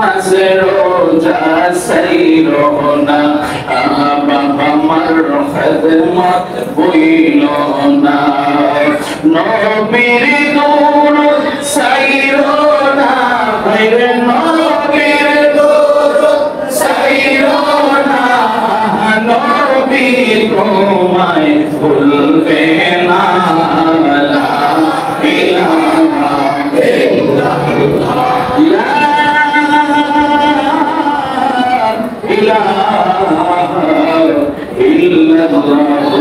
নামাজে রোজা সাইরো না, বাবা মার খেদমত ভুইলো না, নবীর দুরূদ সাইরো না, ভাইরে নবীর দুরূদ সাইরো না, নবী তোমায় ভুলবে না, লা ইলাহা ইল্লাল্লাহ, লা ইলাহা ইল্লাল্লাহ,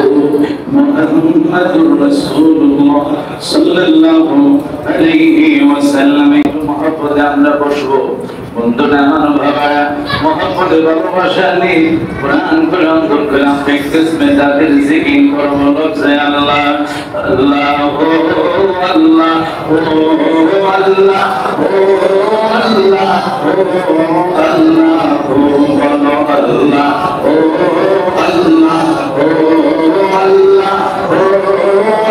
মুহাম্মাদুর রাসূলুল্লাহ সাল্লাল্লাহু আলাইহি ওয়াসাল্লাম। একটু মহব্বতে আমরা বসবো। বন্ধুরা আমার বাবা মহব্বতে ভালোবাসা নেই, কোরআন কোরআন কোরআন দেখতেছে তাদের জিকির করবো যে আল্লাহ আল্লাহ ও আল্লাহ ও আল্লাহ ও আল্লাহ ও আল্লাহ ও বলো আল্লাহ ও আল্লাহ ও আল্লাহ ও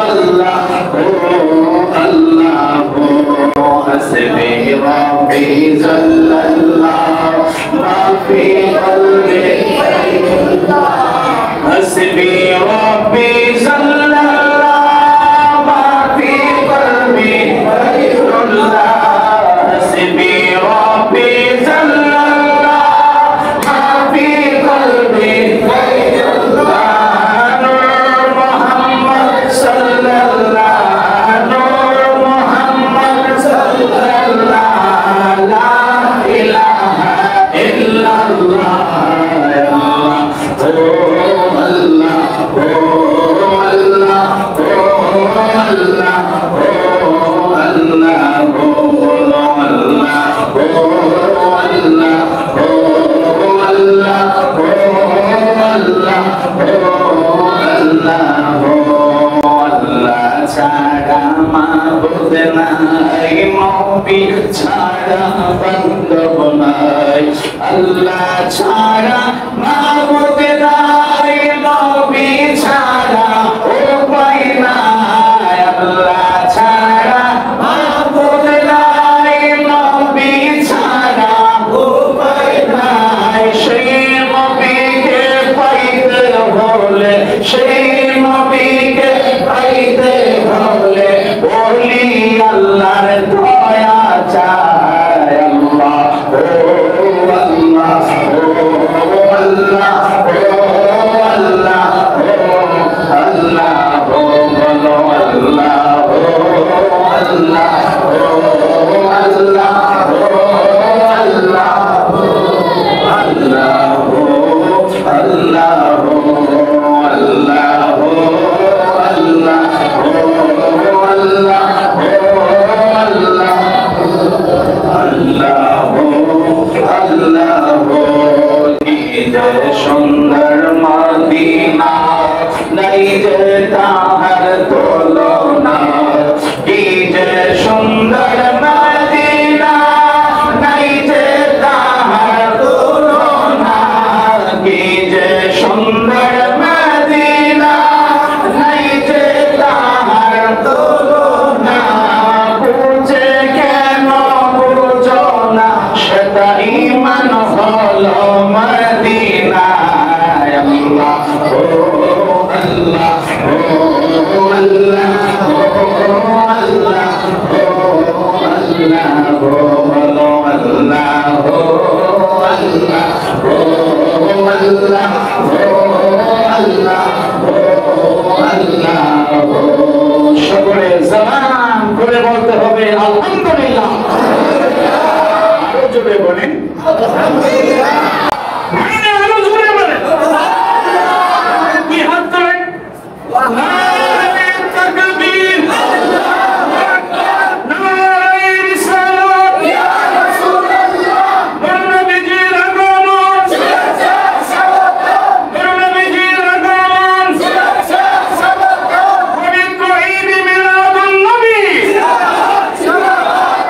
আল্লাহ ও আল্লাহ ও হাসবি রাব্বি জাল্লাল্লাহ মা ফি কলবি গায়রুল্লাহ, হাসবি রাব্বি জাল্লাল্লাহ মা ফি কলবি গায়রুল্লাহ, হাসবি রাব্বি জাল্লাল্লাহ মা ফি কলবি গায়রুল্লাহ, নূর মুহাম্মদ সাল্লাল্লাহ, নূর মুহাম্মদ সাল্লাল্লাহ, লা ইলাহা ইল্লাল্লাহ, ছাড়া মাবুদ নাই, নবী ছাড়া বান্ধব নাই, আল্লাহ ছাড়া মাবুদ নাই, নবী ছাড়া উপায় নাই, আল্লাহ ছাড়া মাবুদ নাই, নবী ছাড়া উপায় নাই, সেই নবীকে পাইতে হলে, সেই নবীকে পাইতে হলে বলি আল্লাহর দয়া চাই, আল্লাহ ও আল্লাহ ও আল্লাহ ও আল্লাহ ও আল্লাহ ও বলো আল্লাহ ও আল্লাহ ও আল্লাহ ও আল্লাহ আল্লাহ ও আল্লাহ ও আল্লাহ ও সুন্দর মদিনা নাই যে তাহার তুলনা, কি যে সুন্দর মদিনা নাই যে তাহার তুলনা, কি যে সুন্দর মদিনা নাই যে তাহার তুলনা, বুঝে কেন বুঝো না সেটা ঈমান হলো মদিনায়, আল্লাহ ও আল্লাহ ও আল্লাহ ও আল্লাহ ও আল্লাহ ও বলো আল্লাহ ও আল্লাহ ও আল্লাহ ও আল্লাহ ও আল্লাহ ও, সকলে জবান করে বলতে হবে আলহামদুলিল্লাহ, আরো জোরে বলেন আলহামদুলিল্লাহ, আরো জোরে বলেন কি হাত তোলেন, নারে তাকবীর, আল্লাহু আকবার, নারে রিসালাত, ইয়া রাসূলুল্লাহ, নবীজির আগমন, নবীজির আগমন, পবিত্র ঈদ মিলাদুন নবী,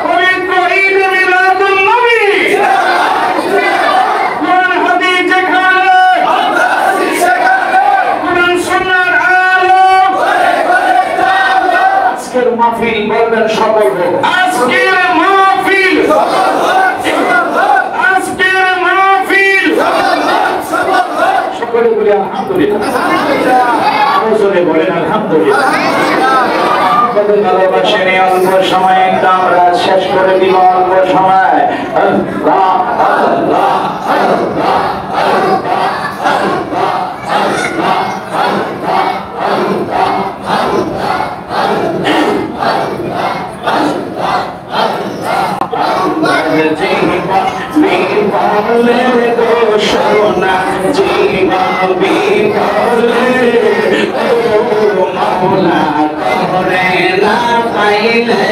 পবিত্র ঈদ মিলাদুন নবী, জোরে বলেন আলহামদুলিল্লাহ। ভালোবাসেনি অল্প সময় একটা আমরা শেষ করে দিব অল্প সময়। আল্লাহ আল্লাহ আল্লাহ সোনা জীবন বিকলে মৌলা করে না পাইলে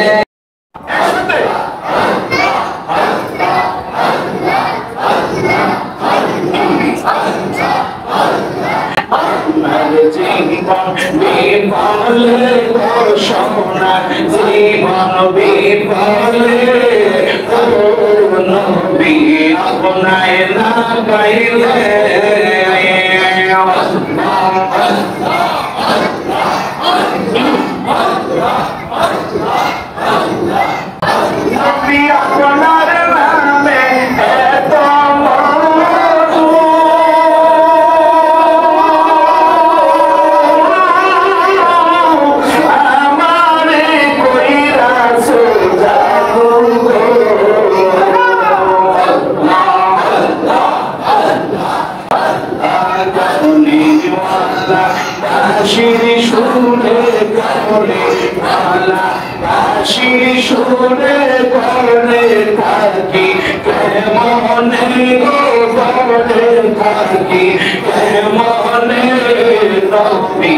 জীবন বিফলে সোনা জীবন বিফলে নবী আপনায় না পাইলে নবী আপনার নামে এত শিরি শুনে করে ভালা শিরি শুনে করে থাকি কেমনে করে থাকি কেমনে নবী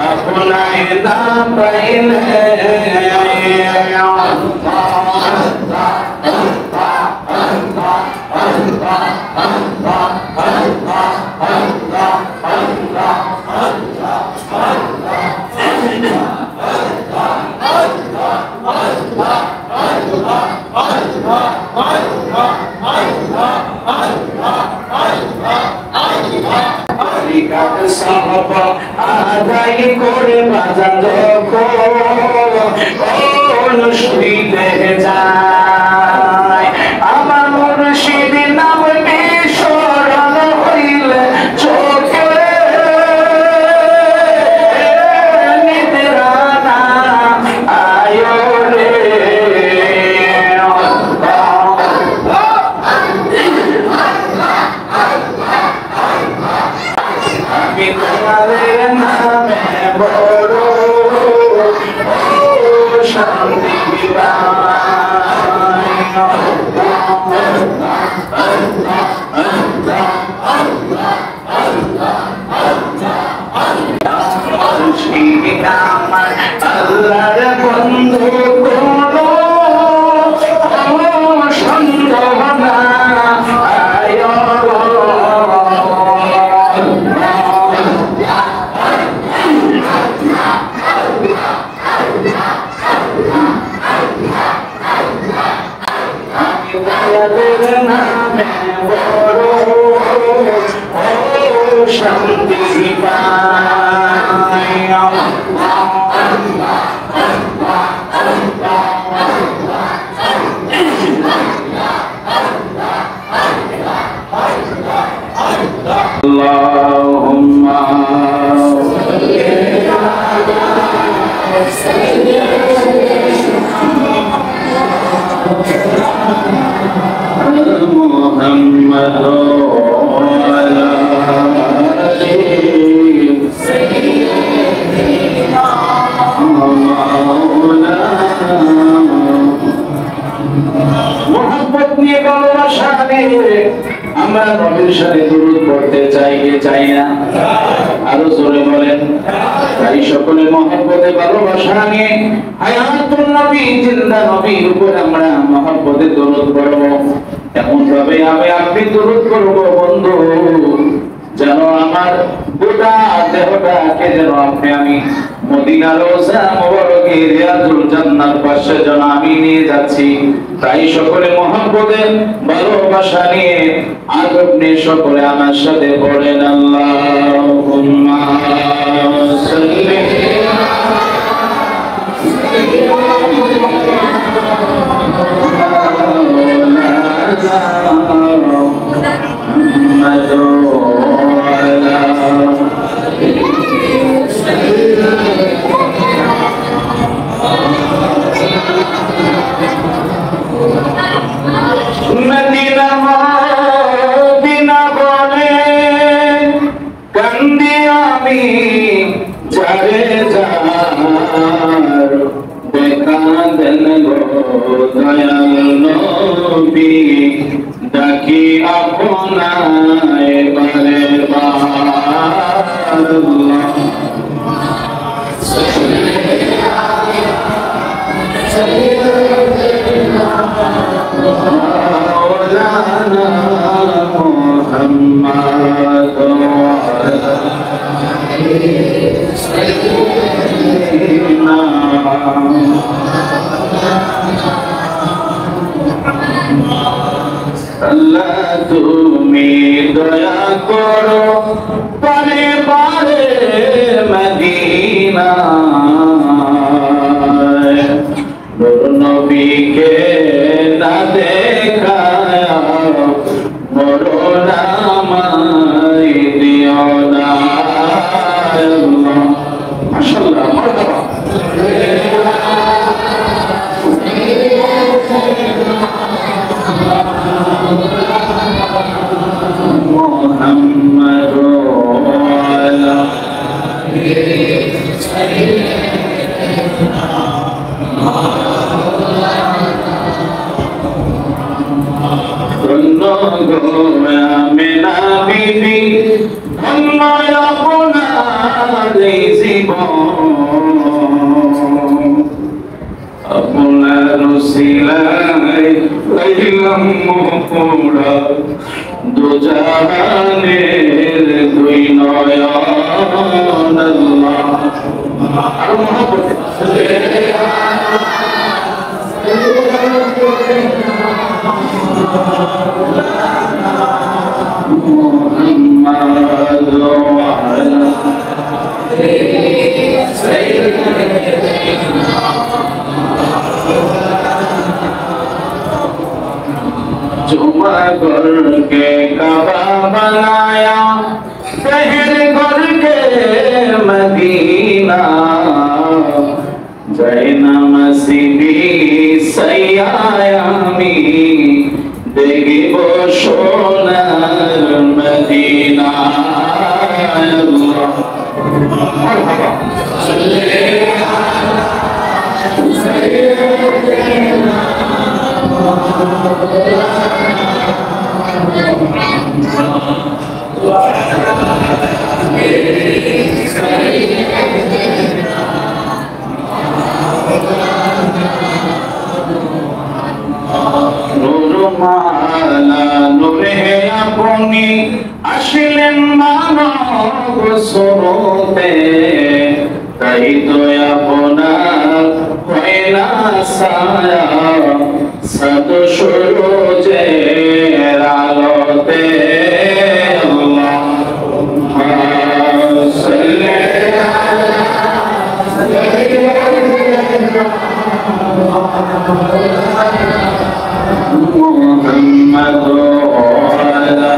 আপনায় না পাইলে আদায় করে বাজার কোন শুইতে যায় আমার মুর্শিদ নাম বিস্মরণ হইলে চোখে নিদ্রা না আয় রে তোমাদের নামে বড় শান্তি আল্লাহর বন্ধু কোনো সন্দেহ না নামে বড় শান্তি Allahumma Muhammad মোহাম্মত নিয়ে ভালোবাসা নিয়ে আমরা নবীর সাথে দুরূদ পড়তে চাই না আরো জোরে বলেন তাই সকলে মহব্বতে ভালোবাসা নিয়ে হায়াতুন নবী জিন্দা নবীর উপর আমরা মহব্বতে দুরূদ পড়ব এমন ভাবে আপনি দুরূদ করব বন্ধু যেন আমার গোটা দেহটাকে যেন আমি মদিনার রওজা মুবারকে রিয়াজুল জান্নাত পাশে যেন আমি নিয়ে যাচ্ছি তাই সকলে মহব্বতে ভালোবাসা নিয়ে আদব নিয়ে সকলে আমার সাথে পড়েন আল্লাহুম্মা সাল্লি আলা নবী ডাকি আপনায় বারে বার مولانا محمد আল্লাহ তুমি দয়া করো পারে পারে মদিনা নূর নবীকে না দেখায়া মরণ আমায় দিও না মাশাআল্লাহ মারহাবা মুহাম্মদ ওয়ালা মেনা বিবি ধন্য আপনার জীবন আপনার সিলাই লাইলাম মোরা দুজাহানের দুই নয়ন আল্লাহ আর মহব্বত محمد وعلى जुमा घर के काबा बनाया शहर घर के मदीना जैना मसीबी सयामी देखिब सोनार मदीना নূরে আপনি আসলেন মানব স্বরূপে তাই তো আপনার হয় না ছায়া সদ সূরজের আলোতে محمد وعلى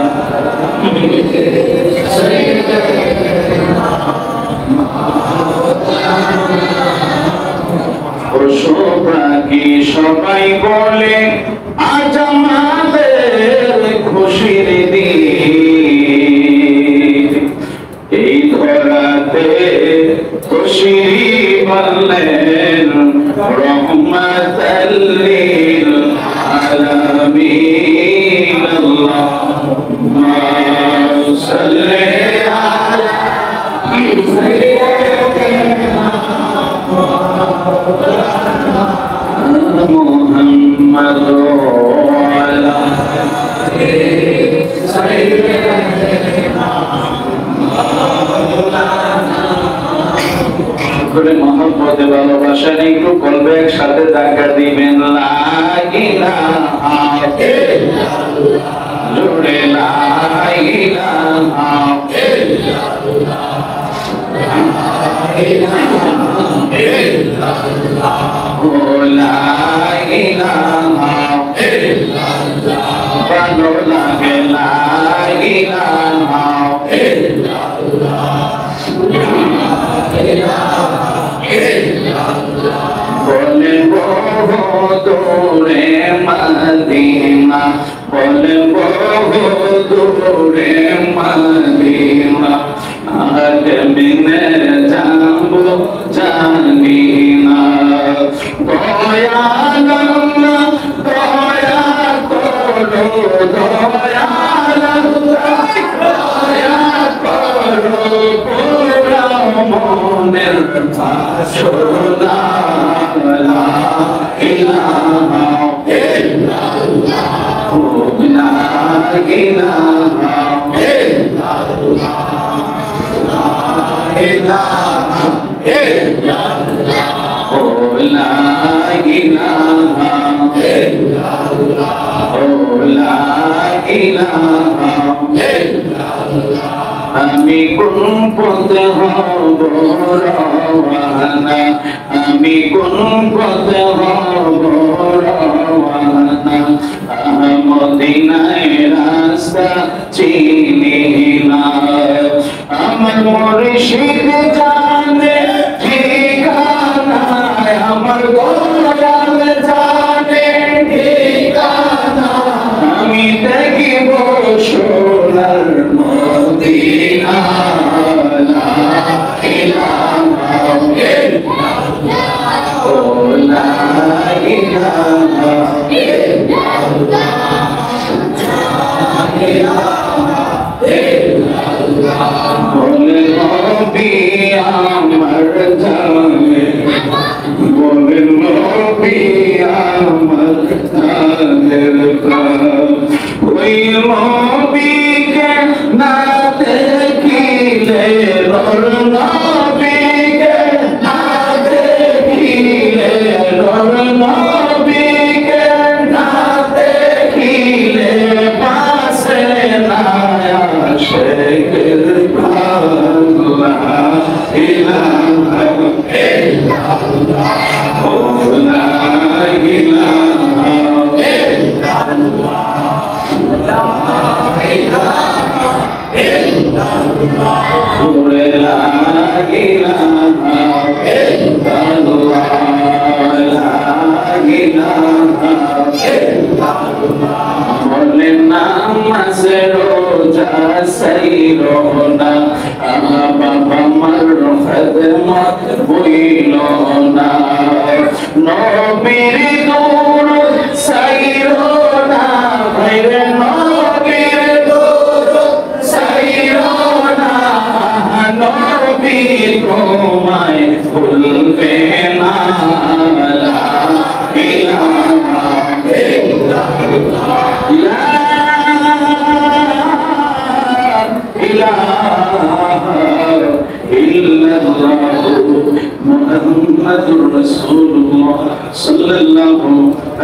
পশু পাখি সবাই বলে আজ আমাদের খুশির দিন এই ধরাতে খুশির বললেন রহমাতাল লিল আলামিন আল্লাহুম্মা সাল্লি আলা মুহাম্মদ ওয়া আলা করে মহব্বতে ভালোবাসা একটু কলবে একসাথে দেখা দিবেন লা ইলাহা ইল্লাল্লাহ জোরে লা ইলাহা ইল্লাল্লাহ লা ইলাহা ইল্লাল্লাহ ভালো লাগে লা ইলাহা ইল্লাল্লাহ বলে দূরে মদিনা বলে দূরে মদিনা আদমিনে যাবো জানি না দয়া আমি কোন পথে হব রওয়ানা, আমি কোন পথে হব রওয়ানা, মদিনায় রাস্তা চিনি না, আমার মুর্শিদ জানে ঠিকানা, আমার গোলাম জানে ঠিকানা, আমি দেখিব সোনার মদিনা, লা ইলাহা ইল্লাল্লাহ, ও লা ইলাহা ইল্লাল্লাহ, বলে নবী আমার জানে, বলে নবী আমার জানের প্রাণ, ওই নবীকে না দেখিলে, নর নবীকে না দেখিলে, নর নবীকে না দেখিলে, পাশে না আসে আল্লাহ ইলাহা ইল্লাল্লাহ, ও লা ইলাহা ইল্লাল্লাহ, লা ইলাহা ইল্লাল্লাহ, লা ইলাহা ইল্লাল্লাহ, লা ইলাহা ইল্লাল্লাহ, বলে নামাজ রোজা সাইরো না, বাবা মার খেদমত বইলো না, নবীর দুরূদ সাইরো না, ভাইরে নবীর দুরূদ সাইরো না, নবীর ঘুমায় ভুলবে না, লা ইলাহা ইল্লাল্লাহ, লা ইলাহা ইল্লাল্লাহ, মুহাম্মাদুর রাসূলুল্লাহ সাল্লাল্লাহু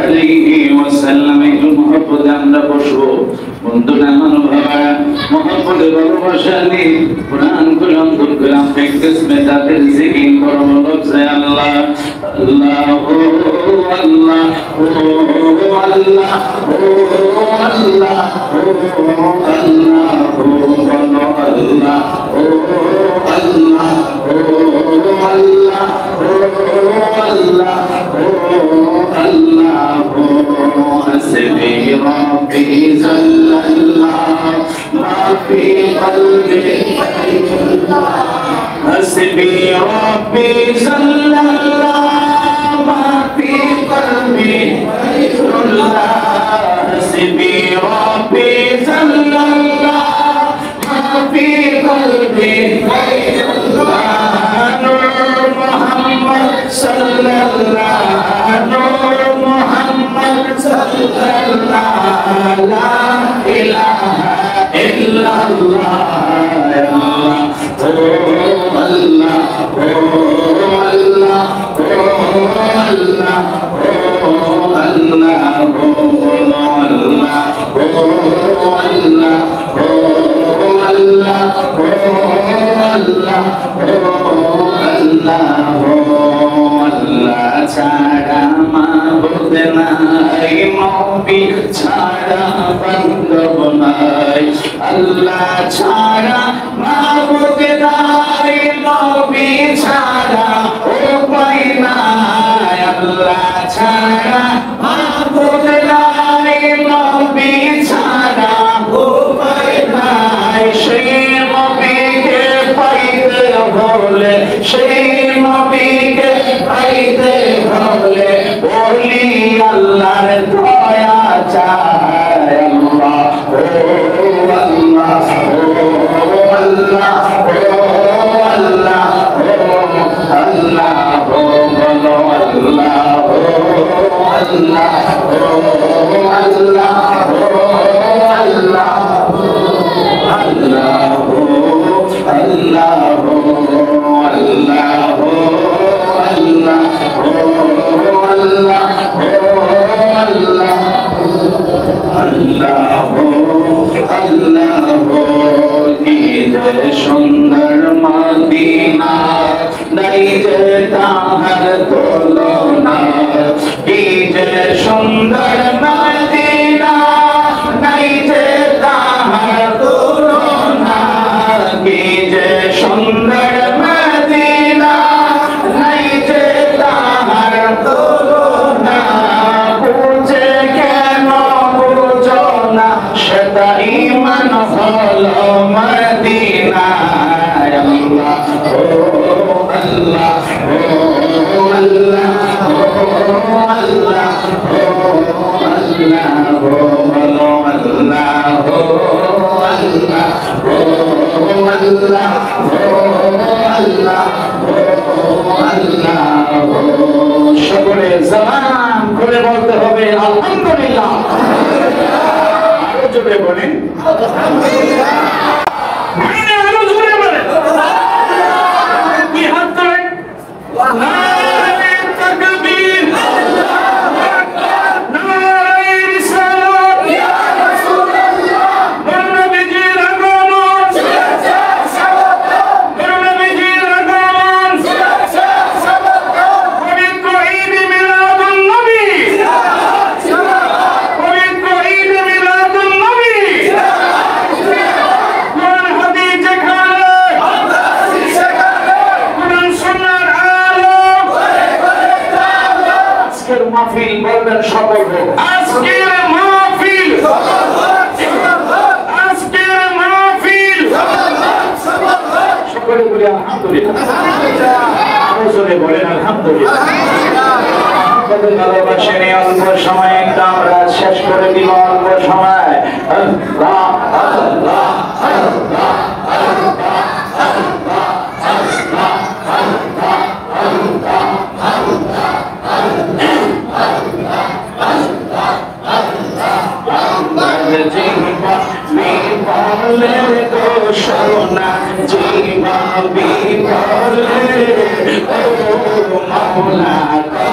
আলাইহি ওয়াসাল্লাম। একটু মহব্বতে আমরা বসবো বন্ধুরা, আমার বাবা মহব্বতে ভালোবাসা নিয়ে কোরআন করে অন্তর করে প্র্যাকটিস में তাদের জিকির করো, বলছে আল্লাহ আল্লাহ ও আল্লাহ ও আল্লাহ ও আল্লাহ ও আল্লাহ ও বলো আল্লাহ ও আল্লাহ ও আল্লাহ ও আল্লাহ ও আল্লাহ ও হাসবি রব্বি জাল্লাল্লাহ মা ফি কলবি হাসবি রব্বি জাল্লাল্লাহ মা ফি কলবি হাসবি রব্বি জাল্লাল্লাহ মা ফি কলবি নূর মুহাম্মদ সাল্লাল্লাহ, নূর মুহাম্মদ সাল্লাল্লাহ, লা ইলাহা ইল্লাল্লাহ, ও আল্লাহ ও আল্লাহ ও আল্লাহ ও আল্লাহ ও আল্লাহ ও আল্লাহ ও আল্লাহ ও আল্লাহ ও আল্লাহ ও আল্লাহ, ছাড়া মাবুদ নাই, নবী ছাড়া বান্ধব নাই, আল্লাহ ছাড়া মাবুদ নাই, নবী ছাড়া উপায় নাই, আল্লাহ ছাড়া মাবুদ নাই, নবী ছাড়া উপায় নাই, সেই নবীকে পাইতে হলে, সেই নবীকে পাইতে হলে বলি আল্লাহর দয়া চাই, আল্লাহ ও আল্লাহ ও আল্লাহ ও আল্লাহ ও আল্লাহ ও বলো আল্লাহ ও আল্লাহ ও আল্লাহ ও আল্লাহ কি যে সুন্দর মদিনা নাই যে তাহার তুলনা কি যে সুন্দর মদিনা নাই যে তাহার তুলনা কি যে সুন্দর মদিনা নাই যে তাহার তুলনা বুঝে কেন বুঝো না সেটা ঈমান হলো মদিনা আল্লাহ ও আল্লাহ ও আল্লাহ ও আল্লাহ ও আল্লাহ ও আল্লাহ ও আল্লাহ ও আল্লাহ ও আল্লাহ ও আল্লাহ সকলে জবান খুলে বলতে হবে আলহামদুলিল্লাহ আরো জোরে বলেন আলহামদুলিল্লাহ আরো জোরে বলেন কি হাত তোলেন নারে তাকবীর আল্লাহু আকবার নারে রিসালাত ইয়া রাসূলুল্লাহ নবীজির আগমন নবীজির আগমন পবিত্র ঈদ মিলাদুন নবী পবিত্র ঈদ মিলাদুন নবী কোন হাদিস যেখানে কোরআন সুন্নাহর আলো আজকের মাহফিল বলবেন সফল হোক আজকের মাহফিল আজকের মাহফিল সকলে বলি আলহামদুলিল্লাহ আরো জোরে বলেন আলহামদুলিল্লাহ আপনাদের ভালোবাসা নিয়ে অল্প সময় একটা আমরা শেষ করে দিব অল্প সময় আল্লাহ আল্লাহ আল্লাহ সোনা জীবন বিফলে ও মাওলা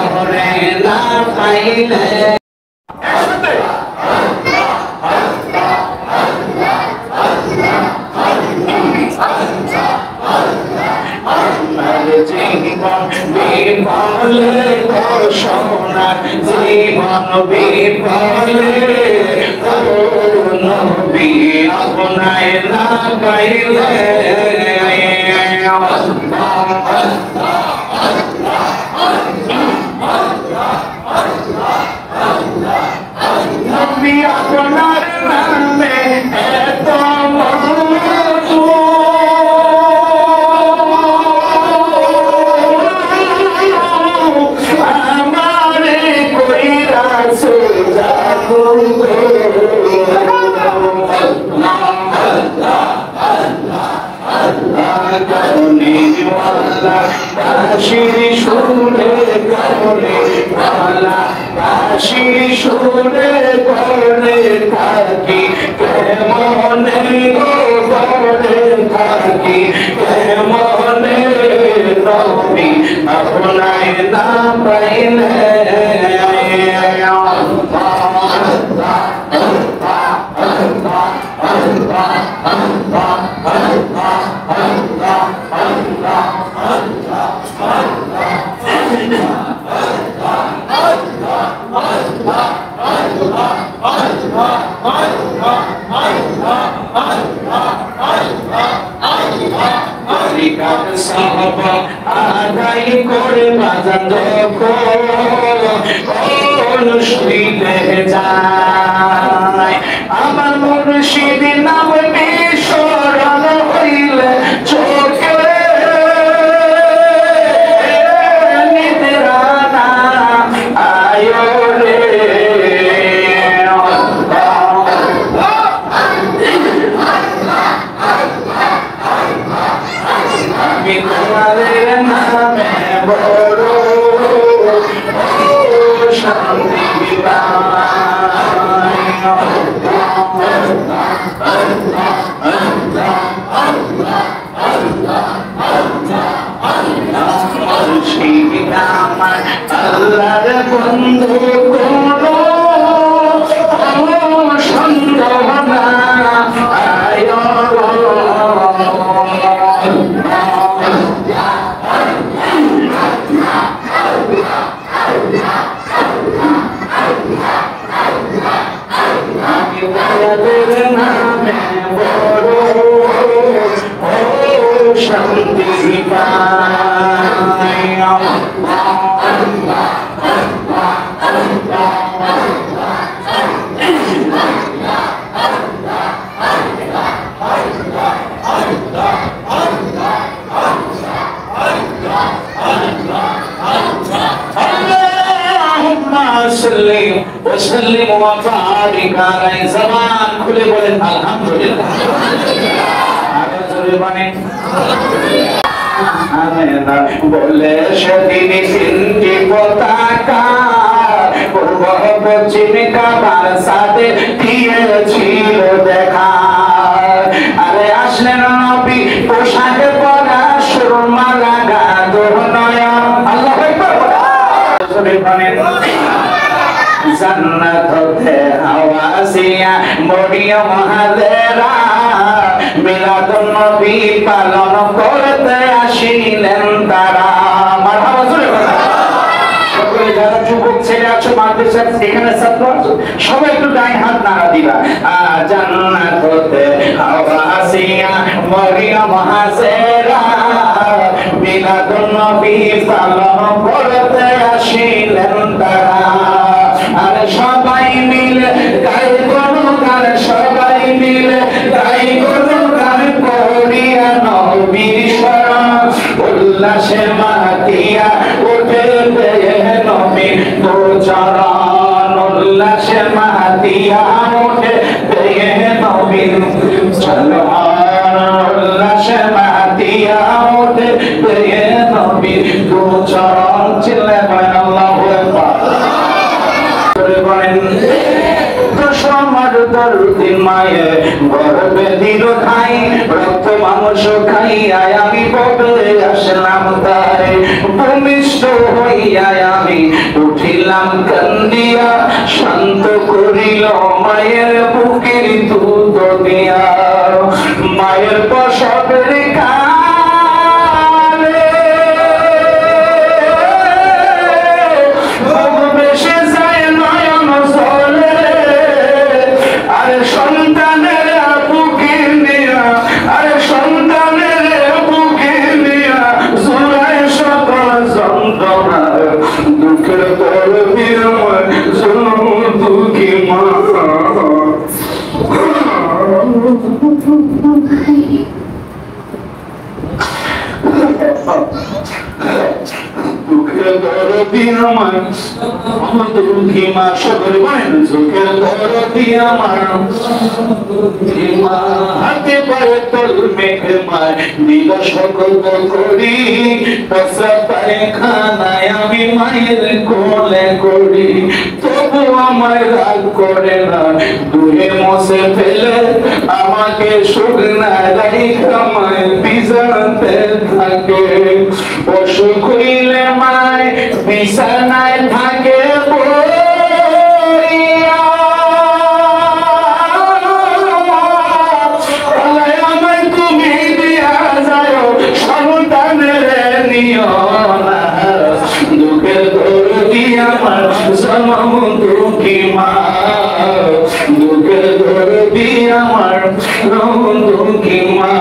করে না পাইলে জীবন বিফলে সোনা জীবন বিফলে ও নবী আপনায় না পাইলে নবী আপনার নামে এত মধু আমারে কইরা সোজা শিরি শুনে করে পালা শিরি শুনে করে থাকি কেমনে গো করে থাকি কেমনে নবী আপনায় না পাইলে আদায় করে বাজান মুর্শিদে যায় আমার মুর্শিদ নাম বিস্মরণ হইলে চোখে নিদ্রা না আয় রে আমি তোমাদের নামে বড় শান্তি আল্লাহর বন্ধু কোন সন্ধান শান্তি পাই। জবান খুলে বলেন আলহামদুলিল্লাহ। বলে সেদিন তিনটি পতাকা পূর্ব পশ্চিম কাবার সাথে দিয়েছিল দেখা। আরে আসলেন নবী পোশাক পরা সুরমা লাগা দুর্নয়ন। আল্লাহু আকবার। জান্নাত হতে হাওয়াসিয়া মরিয়ম হাজেরা মিলাদুন নবী পালন করতে আসিলেন তারা। মারহাবা জোরে বলো। সকলে যারা যুবক ছেলে আছো মাদ্রাসার এখানে ছাত্র আছো সবাই একটু ডান হাত নাড়া দিবা। জান্নাত হতে হাওয়াসিয়া মরিয়ম হাজেরা মিলাদুন নবী পালন করতে আসিলেন তারা। আরে সবাই মিলে গাই গুণগান, সবাই মিলে গাই গুণগান করিয়া নবীর শরণ উল্লাসে মাতিয়া উঠে নবীর চরণ। উল্লাসে মাতিয়া উঠে নবীর চরণ। উল্লাসে মাতিয়া উঠে নবীর চরণ। চিল্লা বলেন আল্লাহু আকবার। রক্ত মাংস খাইয়া আমি বদলে আসলাম তাই। ভূমিষ্ঠ হইয়া আমি উঠিলাম কান্দিয়া শান্ত করিল মায়ের বুকের দুধ দিয়া। মায়ের প্রসবের হাতে পায়ে তোল মেঘমায় দিল সকল করি পায়খানায় আমি মায়ের কোলে করি। তবু আমায় রাগ করে না, দূরে মশে ফেলে আমাকে শুকনা রাইখামায় বিছানাতে থাকে। অসুখ হইলে মায় বিছানায় থাকে দুঃখের দরদি আমার জনম দুঃখী মা। দুঃখের দরদি আমার দুঃখী মা।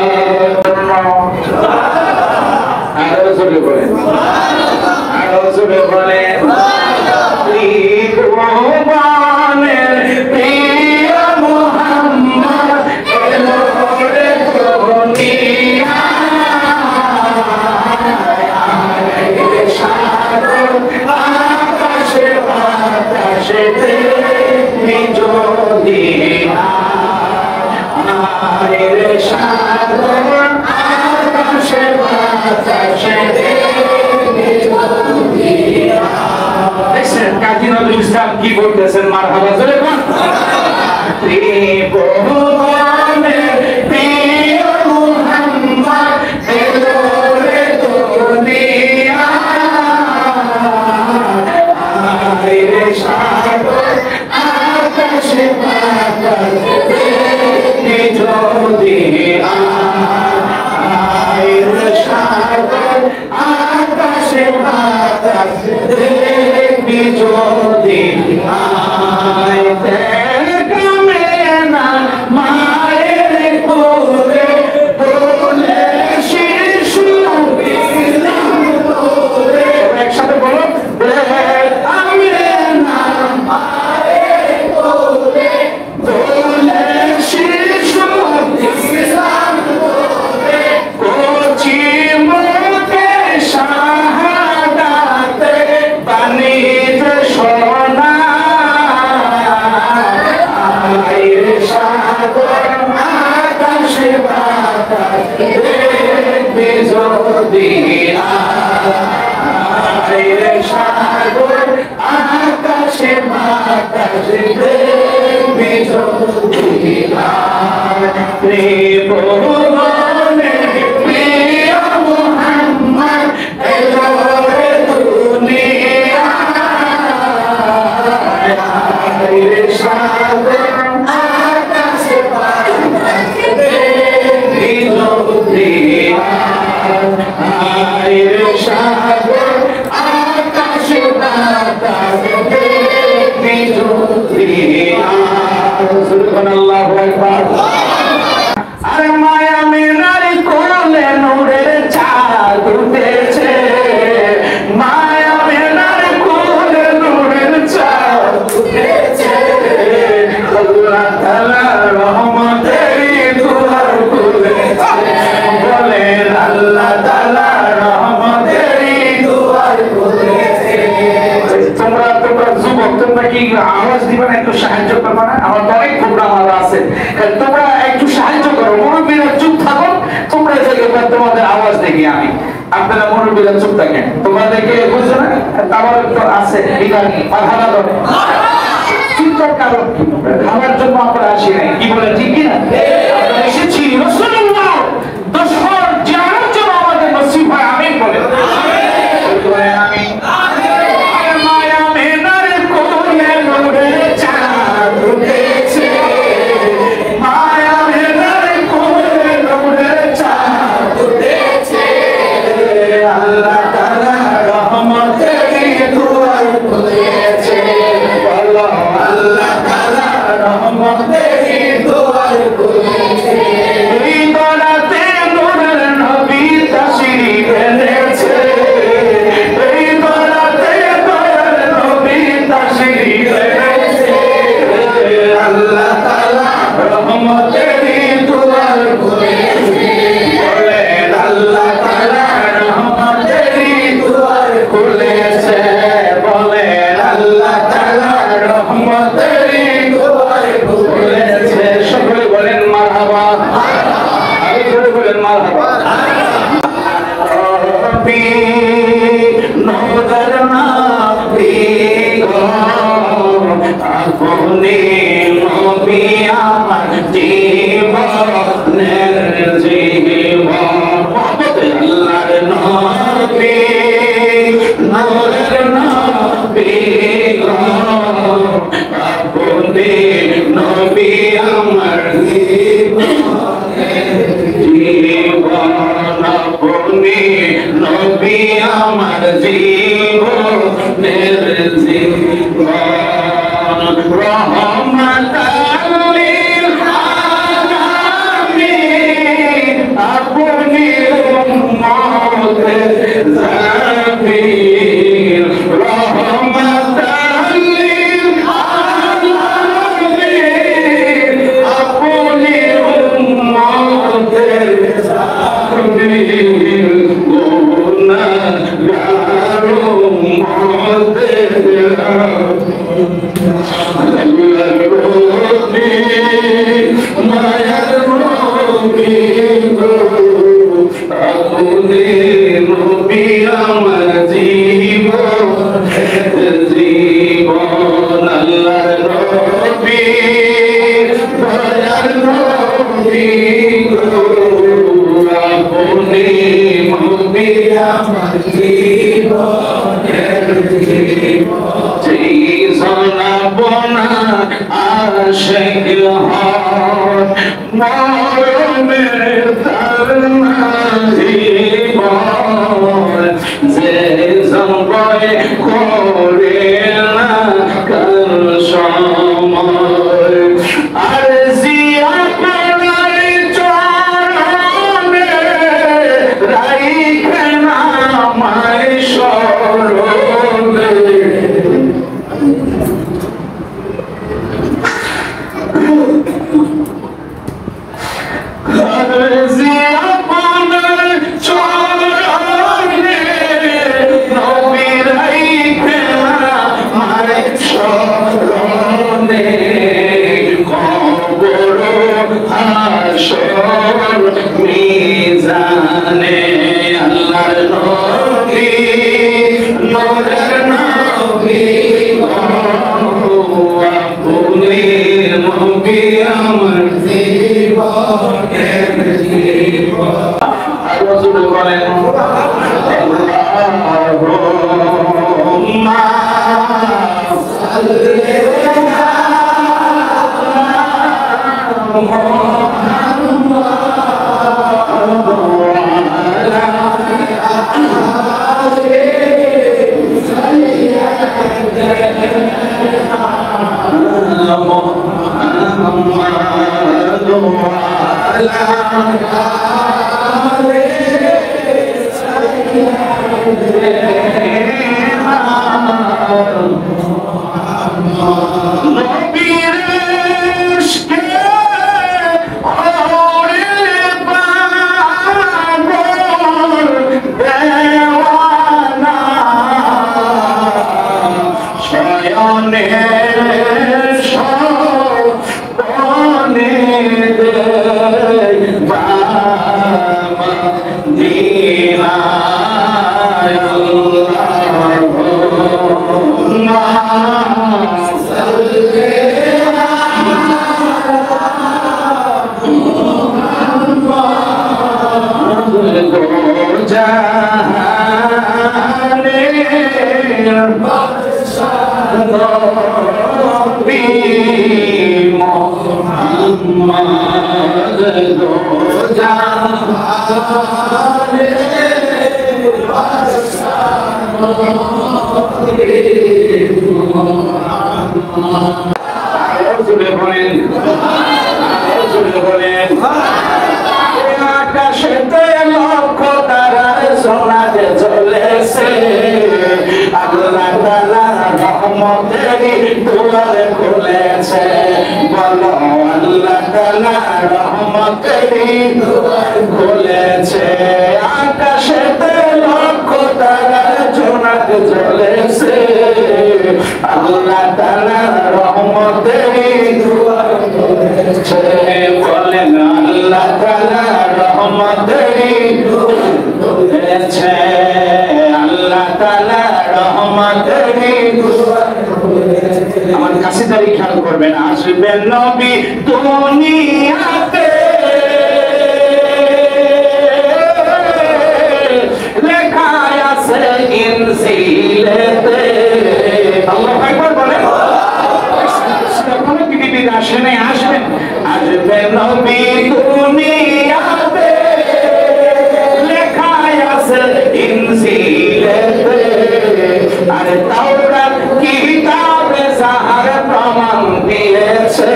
আরো জোরে বলেন, আরো জোরে বলেন। কি বলতেছেন? মারহাবা জোরে বল। যদি আয় দিয়া আইরে সাগর আকাশে বাতাসে দেখবি যদি ত্রিভুবনে প্রিয় মুহাম্মদ এলো রে দুনিয়ায় আইরে সাগর আকাশে বাতাসে দেখবি যদি আইরে সাগর আকাশে বাতাসে দেখবি যদি সুবহানাল্লাহু আকবার। আরে মায়া মেনার কোলে নূরের চাঁদ উঠেছে, মায়া মেনার কোলে নূরের চাঁদ উঠেছে, আল্লাহ তাআলা রহমতের দুয়ার খুলেছে, বলেন আল্লাহ তাআলা রহমতের দুয়ার খুলেছে। তোমরা যুবক, তোমরা কি আওয়াজ দিবে না? একটু সাহায্য করবে না? আমার অনেক প্রোগ্রাম আরো আছে, তোমরা একটু সাহায্য করো। মুরব্বীরা চুপ থাকো, তোমরা দেখে তোমাদের আওয়াজ দেখি আমি, আপনারা মুরব্বীরা চুপ থাকেন, তোমাদেরকে বুঝছো না? তারপর তো আছে বিধানী মাথা ধরে চিন্তার কারণ কি? খাওয়ার জন্য আমরা আসি নাই, কি বলে ঠিক কিনা? আমরা এসেছি রাসূলুল্লাহ দশর জিয়ারত জন্য, আমাদের নসিব হয়। আমিন বলেন, আমিন। মায়া মেনার কোলে নূরের চাঁদ উঠেছে, মায়া মেনার কোলে নূরের চাঁদ উঠেছে, আল্লাহ তাআলা রহমতের দুয়ার খুলেছে, বলো আল্লাহ তাআলা রহমতের দুয়ার খুলেছে। এই দরাতে নূরের নবী তাশরীফ এনেছে, এই দরাতে নূরের নবী তাশরীফ এনেছে, আল্লাহ তাআলা রহমতের দুয়ার খুলেছে, বলেন আল্লাহ তাআলা রহমতের দুয়ার খুলেছে, বলেন আল্লাহ তাআলা রহমতের দুয়ার খুলেছে। সকলে বলেন মারহাবা, আরে জোরে বলেন মারহাবা। নবী নূরের নবী গো, আপনি নবী আমার জীবনের জীবন, আল্লাহর নবী নূরের নবী গো, আপনি নবী আমার জীবনের জীবন, আপনি নবী আমার জীবনের জীবন, রহমাতাল লিল আলামিন, আপনি উম্মতের জামিল, রহমাতাল লিল আলামিন, আপনি উম্মতের জামিল, গুনাহগার উম্মতের আল্লাহর নবী মায়ার নবী গো, আপনি নবী আমার জীবনের জীবন, আল্লাহর নবী মায়ার নবী গো, আপনি নবী আমার জীবনের জীবন। যেই জনাবনা আশিক হন, মরণের তার জীবন, যে জঙ্গলে করে না কার সময়, আর জিয়া পড়ার চরণে রাইখে না মায় স্মরণে, মিজানে আল্লাহর জোরে বলেন আল্লাহুম্মা সাল্লি আলা আকাশেতে লক্ষ তারার সোনাতে চলেছে আল্লাহ তাআলা রহমতেরই দুয়ার খুলেছে বলো আল্লাহ তাআলা রহমতেরই দুয়ার খুলেছে আকাশেতে লক্ষ তারার সোনাতে চলেছে আল্লাহ তাআলা রহমতেরই দুয়ার খুলেছে বলেন আল্লাহ তাআলা রহমতেরই দুয়ার খুলেছে আল্লাহ তাআলা রহমতেরই দুয়ার খুলেছে আমার কাছে দাঁড়িয়ে খেয়াল করবেন আসবেন নবী দুনিয়াতে লেখা আছে ইনজিলেতে আল্লাহু আকবার বলেন কোনো পৃথিবীতে আসে নাই আসবেন আসবেন নবী দুনিয়াতে লেখা আছে ইনজিলেতে আরে তাওরাত কিতাবে যাহার প্রমাণ দিয়েছে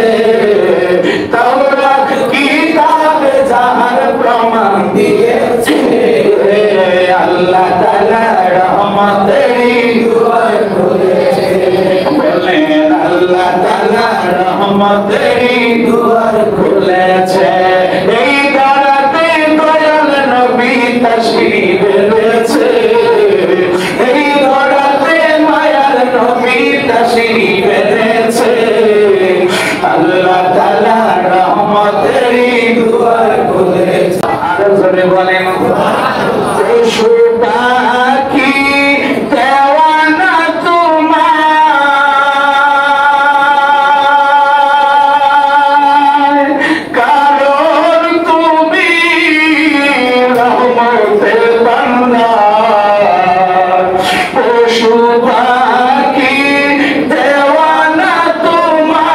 তাওরাত কিতাবে যাহার প্রমাণ দিয়েছে আল্লাহ তাআলা রহমতেরই দুয়ার খুলেছে বলেন আল্লাহ তাআলা রহমতেরই দুয়ার খুলেছে এই দরাতে দয়াল নবী তাশরীফ এনেছে এই দরাতে মায়ার নবী তাশরীফ এনেছে আল্লাহ তাআলা রহমতেরই দুয়ার খুলেছে আরো জোরে বলেন পশু পাখি দেওয়ানা তোমার কারণ তুমি রহমতের বান্দা পশু পাখি দেওয়ানা তোমার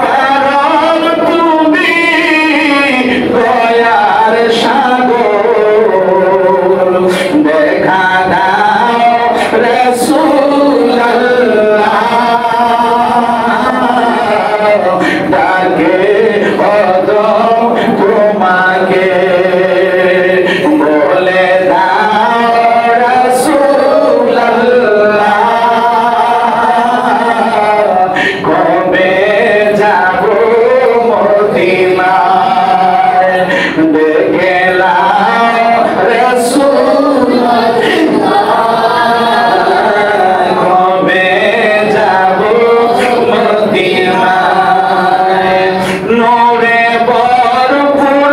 কারণ তুমি দয়ার সাগর দেখা দাও রাসূলুল্লাহ ডাকে কদম তোমাকে বলে দাও রাসূলুল্লাহ কবে যাব মদিনায় দেখে নাও রাসূলুল্লাহ কবে যাব মদিনায় নূরে ভরপুর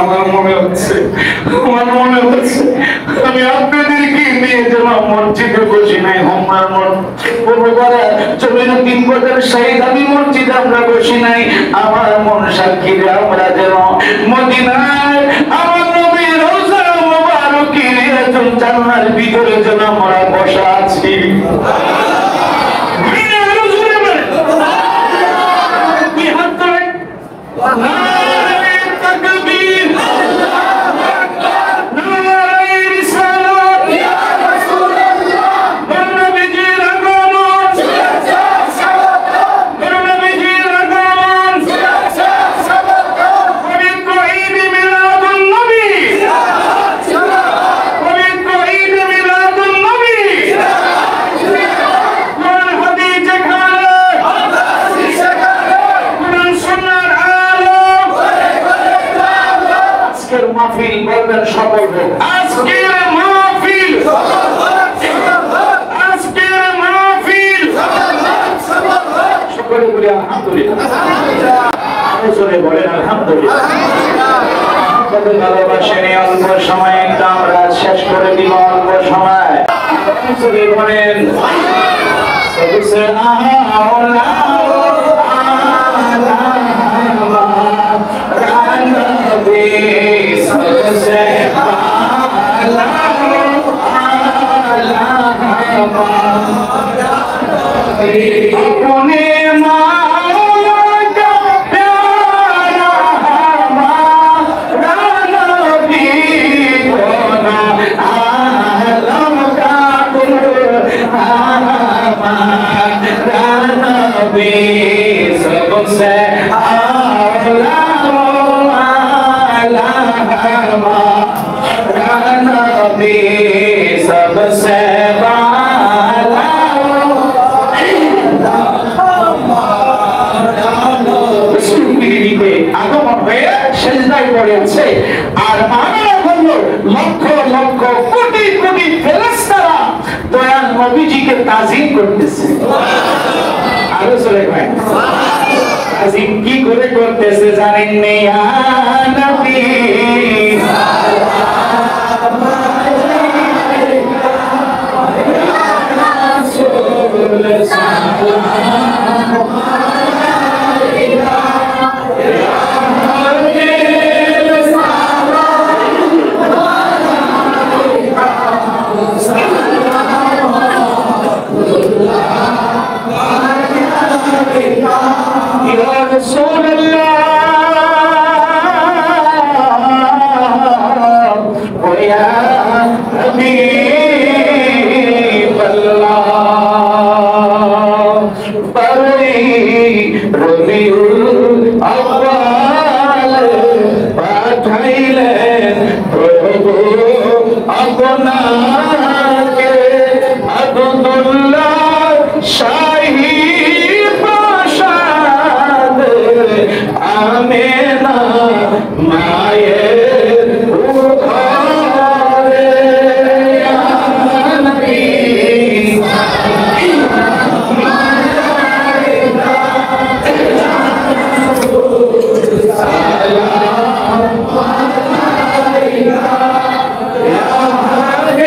আমার মনে হচ্ছে আমি আপনাদেরকে নিয়ে যেলাম মসজিদে বসি নাই আমার মন চলে 3 বছর শহীদ আমি মসজিদে আমরা বসি নাই আমার মন সাক্ষী আমরা যেন মদিনায় আমার নবীর রওজা মুবারকে জান্নাতের ভিতরে যেন আমরা বসা আছি মাহফিল বলবেন সফল হোক আজকের মাহফিল সকলে বলি আলহামদুলিল্লাহ আলোচনে বলেন আলহামদুলিল্লাহ কত ভালোবাসেন এই অল্প সময় একটা আমরা শেষ করে দিব অল্প সময় সকলে বলেন সবসে আল্লাহ अपने मौला का प्यारा हमारा नबी कोना आलम का हमारा नबी सबसे आला हमारा नबी सबसे আর মানব হলো লক্ষ লক্ষ কোটি কোটি ফেরেশতারা দয়াল নবীজিকে তাজিম করতেছে আরো চলে ভাই তাজিম কি করে করতেছে জানেন নি ইয়া নবী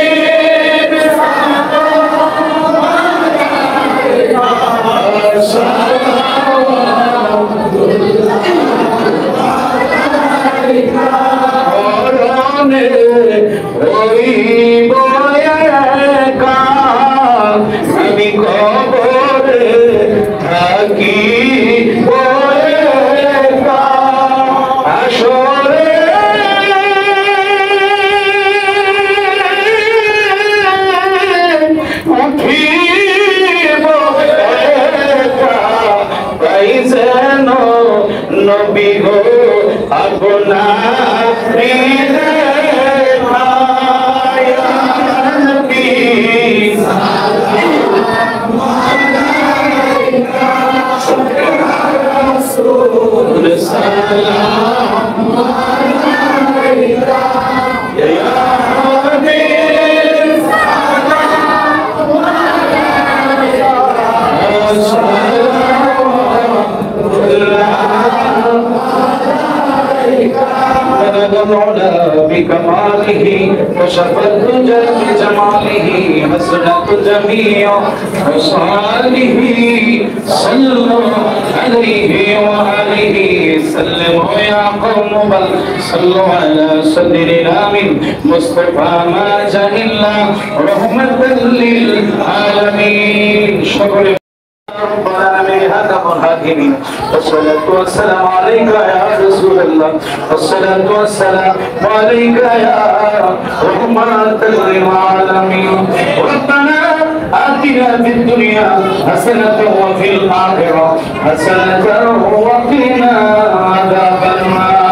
Allah بلغ العلا بكماله كشف الدجى بجماله حسنت جميع خصاله صلوا عليه وآله سلموا يا قوم بل صلوا على صدرنا من مصطفى ما جهلنا رحمة للعالمين. شكرا ربنا من هذا الحاكمين والصلاة والسلام عليك يا رسول الله والصلاة والسلام عليك يا رحمة للعالمين. ربنا آتنا في الدنيا حسنة وفي الآخرة حسنة وقنا عذاب النار.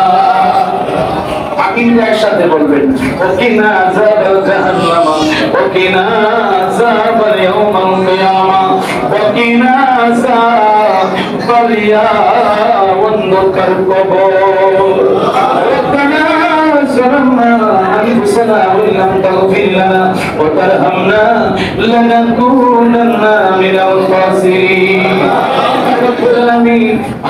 আমিন একসাথে বলবেন ওকিনা আযাবাল জাহান্নাম ওকিনা আযাবাল ইয়াউমাল কিয়ামা ওকিনা আযাবাল ইয়াউমাল কবর. ربنا ظلمنا أنفسنا وإن لم تغفر لنا وترحمنا لنكونن من الخاسرين.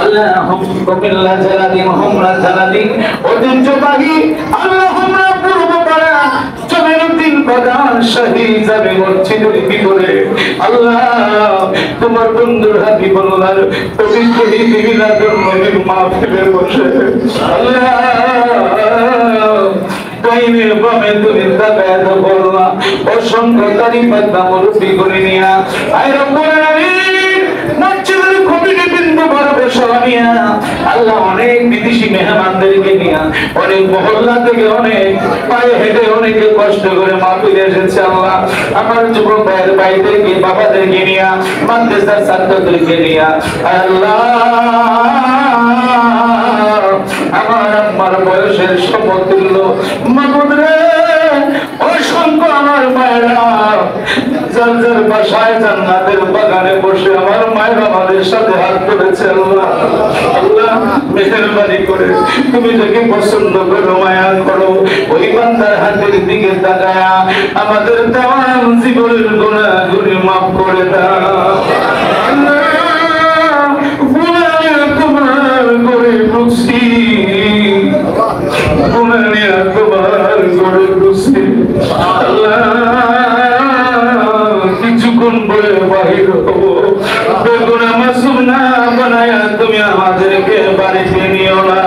اللهم بالله جلالي محمد جلالي ঐতিহ্যবাহী আল্লাহুম্মা পূর্বপাড়া জমিরুদ্দিন বাজার শহীদ যাবে মসজিদের ভিতরে আল্লাহ তোমার বন্ধুর হাবিবুল্লাহর পবিত্র ঈদ মিলাদুন নবীর মাহফিলে বসে আল্লাহ কইনে বামে তুমি তাকায় তো বললা অসংখ্য তারিফাত নামরূপী করে নিয়া আয় রব্বুল আলামিন মসজিদের কমিটি বিন্দু বরাবর সরানিয়া আল্লাহ অনেক বিদেশি মেহমানদেরকে নিয়া অনেক মহল্লা থেকে অনেক পায়ে হেঁটে অনেকে কষ্ট করে মাহফিলে এসেছে আল্লাহ আমার যুবক ভাইয়ের ভাইদেরকে বাবাদেরকে নিয়া মাদ্রাসার ছাত্রদেরকে নিয়া আল্লাহ আমার আম্মার বয়সের সমতুল্য মাবুদ রে অসংখ্য আমার মায়েরা যার যার বাসায় জান্নাতের বাগানে বসে আমার মায়ের আমাদের সাথে হাত করেছে আল্লাহ আল্লাহ মেহেরবানি করে তুমি যাকে পছন্দ করো মায়া করো ওই বান্দার হাতের দিকে তাকায়া আমাদের তামাম জীবনের গুনাহগুলি মাফ করে দাও আল্লাহ গুনাহ তোমার করে বুঝছি গুনাহ তোমার করে বুঝছি আল্লাহ কিছুক্ষণ বলে বাহির হবো বেগুনা মাসুম না বানায়া তুমি আমাদেরকে বাড়িতে নিও না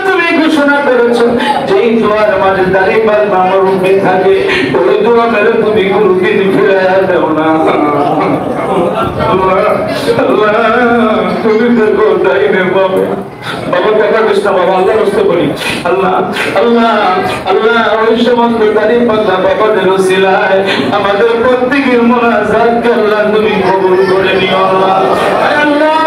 তুমি ঘোষণা করেছো যেই দোয়ার মাঝে দাঁড়িয়ে আমার রূপে থাকে ওই দোয়া মেরে তুমি কোনদিন ফিরে দেও না তুমি দেখো ডাইনে বাবা বাবা কথা কৃষ্ণ বাবা আল্লাহ রস্তে বলি আল্লাহ আল্লাহ আল্লাহ ওই সমস্ত তারিফ পাতা বাবাদের ওসিলায় আমাদের প্রত্যেকের মুনাজাত আল্লাহ তুমি কবুল করে নিও আল্লাহ আল্লাহ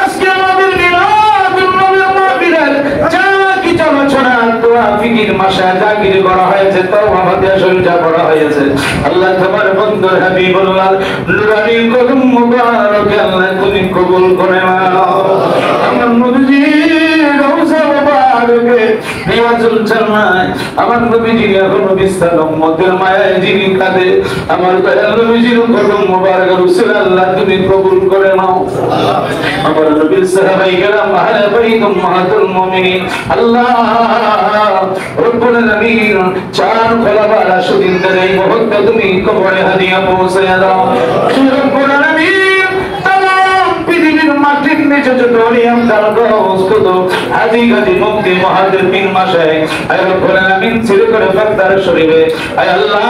আজকে আমাদের মিলাদুন নবীর মাহফিলের যা কিছু আলোচনা দোয়া ফিকির মাশা জাকির করা হয়েছে তওবা ফাতিহা শরীফ যা পড়া হয়েছে আল্লাহ তোমার বন্ধুর হাবিবুল্লাহ নুরানি কদম মুবারক আল্লাহ তুমি কবুল করে নাও আমার নবীজি রওজা মুবারকে রিয়াজুল জান্নাত আমার নবীজি এখনো বিস্তার উম্মতের মায়ায় যিনি কাঁদে আমার দয়াল নবীজির কদম মুবারক রাসূল আল্লাহ তুমি কবুল করে নাও আমার নবীর সাহাবায়ে কেরাম আহলে বাইত উম্মাহাতুল মুমিনিন আল্লাহ রব্বুল আলামিন চার খোলাফা রাশিদিনদের এই মুহূর্তে তুমি কবরে হাদিয়া পৌঁছায়া দাও রব্বুল আলামিন তামাম পৃথিবীর মাটির নিচে যত নিয়ম দারগোস কত হাজি গাজী মুফতি মুহাদ্দিস বিন মাশায়েখ আয় রব্বুল আলামিন সির করে বাগদার শরীফে আয় আল্লাহ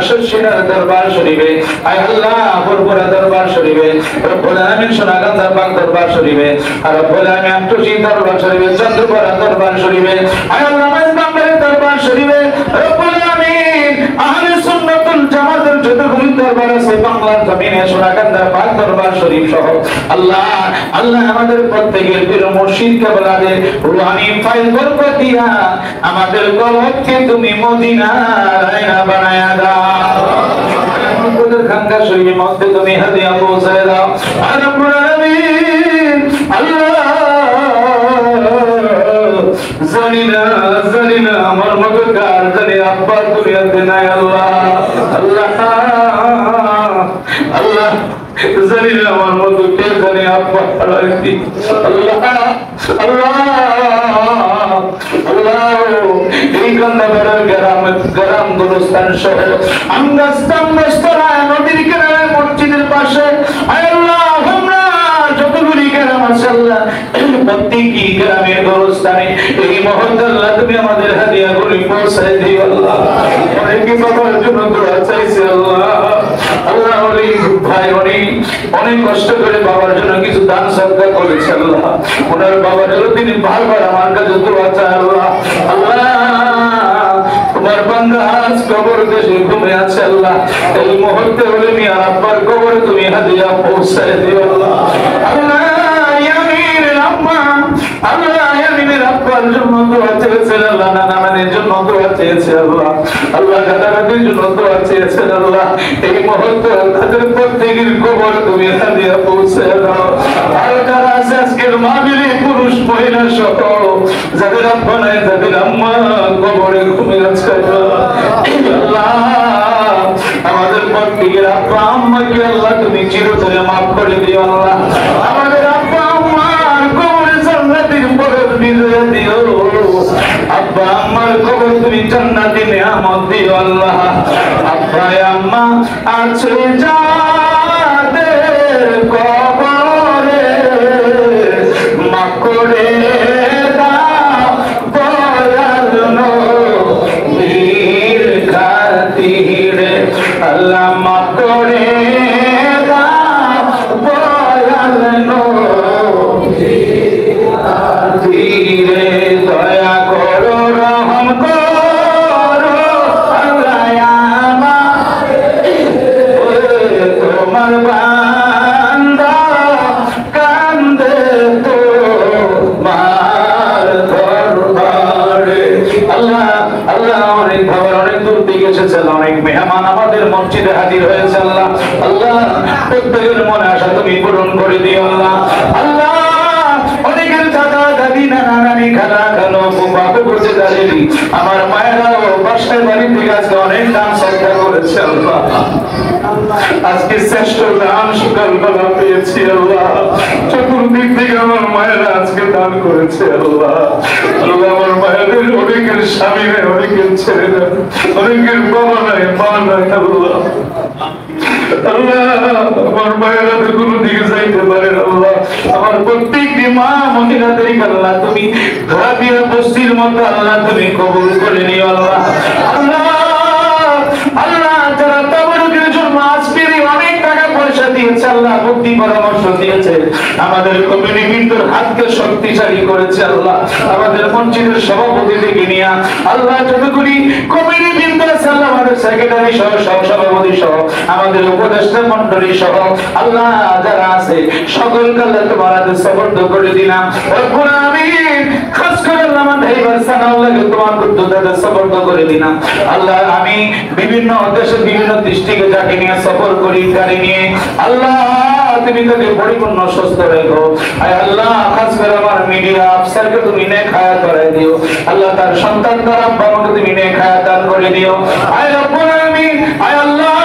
শশিনার দরবার শরীফে আয় আল্লাহ বরবরা দরবার শরীফে রব্বুল আলামিন সোনাগান্ধার বাগ দরবার শরীফে আর রব্বুল আলামিন আমটুসি দরবার শরীফে চন্দ্রপাড়া দরবার শরীফে আয় আল্লাহ মাইজবান্ডারের দরবার শরীফে রব্বুল আলামিন আহলে সুন্নাতুল জামাতের যতগুলো দরবার আছে বাংলার জমিনে সোনাগান্ধার বাগ দরবার শরীফ সহ আল্লাহ আল্লাহ আমাদের প্রত্যেকের পীর মুর্শিদ কেবলাদের রুহানি ফাইল বরকত দিয়া আমাদের কলবকে তুমি মদিনার আয়না বানায়া দাও আমাদের খানকা শরীফের মধ্যে তুমি হাদিয়া পৌঁছায় দাও আর রব্বুল আলামিন আল্লাহ জানি না আমার মতো কার জানি আব্বা দুনিয়াতে নাই আল্লাহ আল্লাহ আল্লাহ জানি না আমার মতো কে জানি আব্বা হারাইছি। আল্লাহ আল্লাহ আল্লাহ, এই কান্দাবেড়ার গ্রাম গুরুস্থান সহ আমগাস্তান মস্তরায় নদীর কিনারে মসজিদের পাশে আল্লাহ আমরা যতগুলি গ্রাম আছে আল্লাহ, প্রত্যেকটি গ্রামের গুরুস্থানে এই মুহূর্তে আল্লাহ তুমি আমাদের হাদিয়াগুলি পৌঁছায় দিও আল্লাহ। অনেকে বাবার জন্য দোয়া চাইছে আল্লাহ। আল্লাহ ভাই অনেক কষ্ট করে বাবার জন্য কিছু দান সদকা করেছে আল্লাহ। ওনার বাবার জন্য তিনি বারবার আমার কাছে দোয়া চায় আল্লাহ। আল্লাহ তোমার বান্দা আজ কবর দেশে ঘুমে আছে আল্লাহ, এই মুহূর্তে হলে মিয়া আব্বার কবরে তুমি হাদিয়া পৌঁছায় দিও আল্লাহ। আল্লাহ ইয়ামিনের আম্মা, আল্লাহ ইয়ামিনের আব্বার জন্য দোয়া চেয়েছেন আল্লাহ, নানা নানির জন্য দোয়া চেয়েছে আল্লাহ, আল্লাহ দাদাদের জন্য দোয়া চেয়েছেন আল্লাহ। এই মুহূর্তে তাদের প্রত্যেকের কবর তুমি হাদিয়া পৌঁছায় দাও। আর যারা আছে আজকের মাহফিলে পুরুষ মহিলা সহ যাদের আব্বা নাই যাদের আম্মা কবরে ঘুমিয়ে আছে আল্লাহ, আমাদের প্রত্যেকের আব্বা আম্মাকে আল্লাহ তুমি চিরতরে মাফ করে দিও আল্লাহ। আমাদের আব্বা আম্মার কবরে জান্নাতের পরের বিজয় দিও আব্বা আম্মার কবর তুমি জান্নাতে নিয়ামত দিও আল্লাহ। আব্বা আম্মা আছে যাদের কবরে মাফ করে দাও দয়াল নবীর খাতিরে আল্লাহ, মাফ করে দাও দয়াল নবীর খাতিরে, দয়া করো রহম করো আল্লাহ তোমার বান্দা কান্দে তোমার দরবারে আল্লাহ। আল্লাহ অনেক ভাবার অনেক দূর থেকে এসেছে, অনেক মেহমান আমাদের মসজিদে হাজির হয়েছে আল্লাহ। আল্লাহ প্রত্যেকের মনে আশা তুমি পূরণ করে দিও আল্লাহ। আল্লাহ অনেকের দাদা দাদি নানা নানি খালা খালো বাবু করতে দাঁড়িয়ে আমার মায়েরাও বাসায় বাড়ি থেকে আজকে অনেক দান সৎকার করেছে আল্লাহ। আজকে শ্রেষ্ঠ দান সকালবেলা পেয়েছি আল্লাহ, চতুর্দিক থেকে আমার মায়েরা আজকে দান করেছে আল্লাহ। আল্লাহ আমার মায়েদের অনেকের স্বামী নেই, অনেকের ছেলে নেই, অনেকের বাবা নাই মা নাই আল্লাহ। আল্লাহ আমার মায়েরা তো কোনো দিকে যাইতে পারে আল্লাহ, আমার প্রত্যেকটি মা মহিলাদের আল্লাহ তুমি ঘাটিয়া বস্তির মতো আল্লাহ তুমি কবুল করে নিও আল্লাহ। আল্লাহ আল্লাহ যারা তাবরুকের জন্য আজকের অনেক টাকা পয়সা দিয়েছে আল্লাহ, বুদ্ধি পরামর্শ দিয়েছে, আমাদের কমিউনিটির হাতকে শক্তিশালী করেছে আল্লাহ। আমাদের মসজিদের সভাপতি থেকে নিয়ে আল্লাহ যতগুলি কমিউনিটি আছে আল্লাহ, আমাদের সেক্রেটারি সহ সভাপতি সহ আমাদের উপদেষ্টা মন্ডলী সহ আল্লাহ যারা আছে সকলকে আল্লাহ তোমার হাতে সুপর্দ করে দিলাম রব্বুল আমিন। খাস করে আল্লাহ আমার ভাইবার সানাউল্লাহকে তোমার কুদ্দুতে সুপর্দ করে দিলাম আল্লাহ। আমি বিভিন্ন দেশে বিভিন্ন দৃষ্টিকে যাকে নিয়ে সফর করি গাড়ি নিয়ে আল্লাহ তুমি তাকে পরিপূর্ণ সুস্থ রেখো আয় আল্লাহ। খাস করে আমার মিডিয়া আফসারকে তুমি নেক হায়াত করে দিও আল্লাহ, তার সন্তান তার আব্বাকে তুমি নেক হায়াত দান করে দিও আয় রব্বুল আমিন। আয় আল্লাহ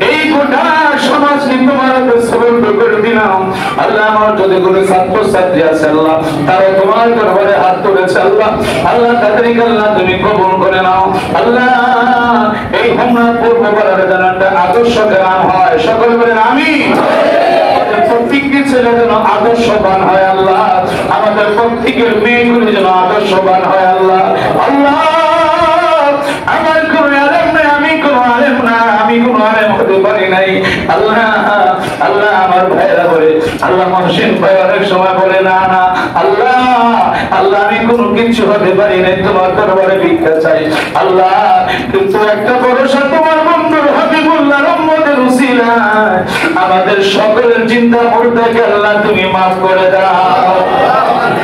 এই গোটা সমাজকে তোমার হাতে সুপর্দ করে দিলাম আল্লাহ। আমার যদি কোনো ছাত্র ছাত্রী আছে আল্লাহ, তারা তোমার দরবারে হাত তুলেছে আল্লাহ, আল্লাহ তাদেরকে আল্লাহ তুমি কবুল করে নাও আল্লাহ। এই হোমনা পূর্ব পাড়ার জানাটা আদর্শ গ্রাম হয়, সকল বলেন আমিন। প্রত্যেকটি ছেলে যেন আদর্শবান হয় আল্লাহ, আমাদের প্রত্যেকের মেয়েগুলি যেন আদর্শবান হয় আল্লাহ। আল্লাহ আমার কোন আলেম নাই, আমি কোন আলেম না, আমি কোন আলেম হতে পারি নাই আল্লাহ। আল্লাহ আমার ভাইরা বলে আল্লাহ মহসিন ভাই অনেক সময় বলে না না আল্লাহ, আল্লাহ আমি কোনো কিছু হতে পারি নাই, তোমার দরবারে ভিক্ষা চাই আল্লাহ। কিন্তু একটা ভরসা তোমার বন্ধুর হাবিবুল্লাহ রহমতের উসিলায় আমাদের সকলের চিন্তা মুর্দাকে আল্লাহ তুমি মাফ করে দাও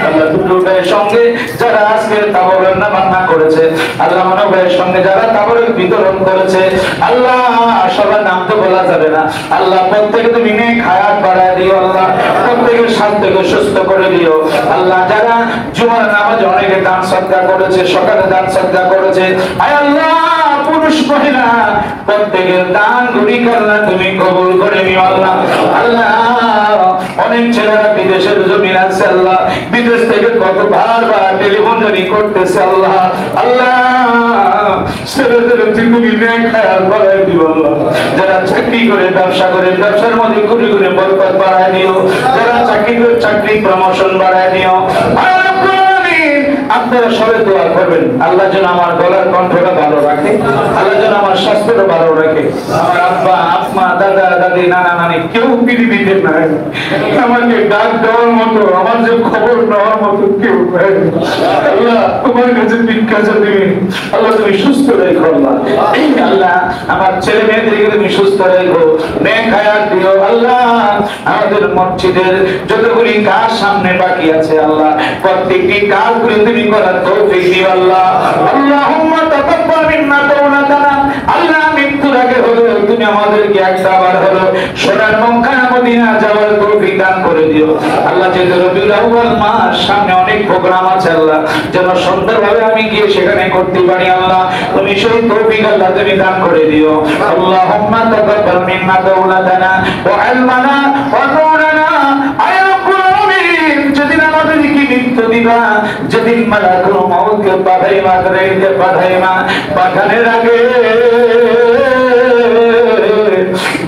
আল্লাহ। দুটো ভাইয়ের সঙ্গে যারা আজকে তাবরের নামান্না করেছে আল্লাহ, মানব ভাইয়ের সঙ্গে যারা তাবরের বিতরণ করেছে আল্লাহ, সবার নাম তো বলা যাবে না আল্লাহ। প্রত্যেকে তুমি নেক হায়াত বাড়ায় দিও আল্লাহ, প্রত্যেকের স্বাস্থ্যকে সুস্থ করে দিও আল্লাহ। যারা জুমার নামাজে অনেকে দান সদকা করেছে, সকালে দান সদকা করেছে আয় আল্লাহ, পুরুষ মহিলা প্রত্যেকের দান গুলি আল্লাহ তুমি কবুল করে নিও আল্লাহ। আল্লাহ অনেক ছেলেরা বিদেশের জমিন আছে আল্লাহ, বিদেশ থেকে কত বারবার টেলিফোন জারি করতেছে আল্লাহ। আল্লাহ ছেলেদের তুমি খেয়াল করাই দিও আল্লাহ। যারা চাকরি করে ব্যবসা করে ব্যবসার মধ্যে ঘুরে ঘুরে বরকত বাড়ায় দিও, যারা চাকরি করে চাকরি প্রমোশন বাড়ায় দিও। আপনারা সবাই দোয়া করবেন আল্লাহ যেন আমার গলার কণ্ঠটা ভালো রাখে, আল্লাহ যেন আমার স্বাস্থ্যটা ভালো রাখে। আমার আব্বা আম্মা দাদা দাদি নানা নানি কেউ পৃথিবীতে নাই, আমাকে ডাক দেওয়ার মতো আমার যে খবর নেওয়ার মতো কেউ নাই। আল্লাহ তোমার কাছে ভিক্ষা চাচ্ছি আল্লাহ, তুমি সুস্থ রেখো আল্লাহ। আল্লাহ আমার ছেলে মেয়েদেরকে তুমি সুস্থ রেখো, নেক হায়াত দিও আল্লাহ। আমাদের মসজিদের যতগুলি কাজ সামনে বাকি আছে আল্লাহ, প্রত্যেকটি কাজগুলি তুমি করার তৌফিক দিও আল্লাহ। আল্লাহুম্মা তাকাব্বাল মিন্না তাওবাতানা। আল্লাহ মৃত্যুর আগে হলো তুমি আমাদেরকে একবার হলো সোনার মক্কা মদিনা যাওয়ার তৌফিক দান করে দিও আল্লাহ। যে রবিউল আউয়াল মাস সামনে অনেক প্রোগ্রাম আছে আল্লাহ, যেন সুন্দরভাবে আমি গিয়ে সেখানে করতে পারি আল্লাহ, তুমি সেই তৌফিক আল্লাহ তুমি দান করে দিও। আল্লাহুম্মা তাকাব্বাল মিন্না তাওবাতানা ওয়া ইলমানা ওয়া নূরানা। আয়া রাব্বুল আলামিন যেদিন আমাদেরকে মৃত্যু দিবা, যেদিন মালাকুল মউতকে পাঠাইবা, আজরাইলকে পাঠাইবা, পাঠানোর আগে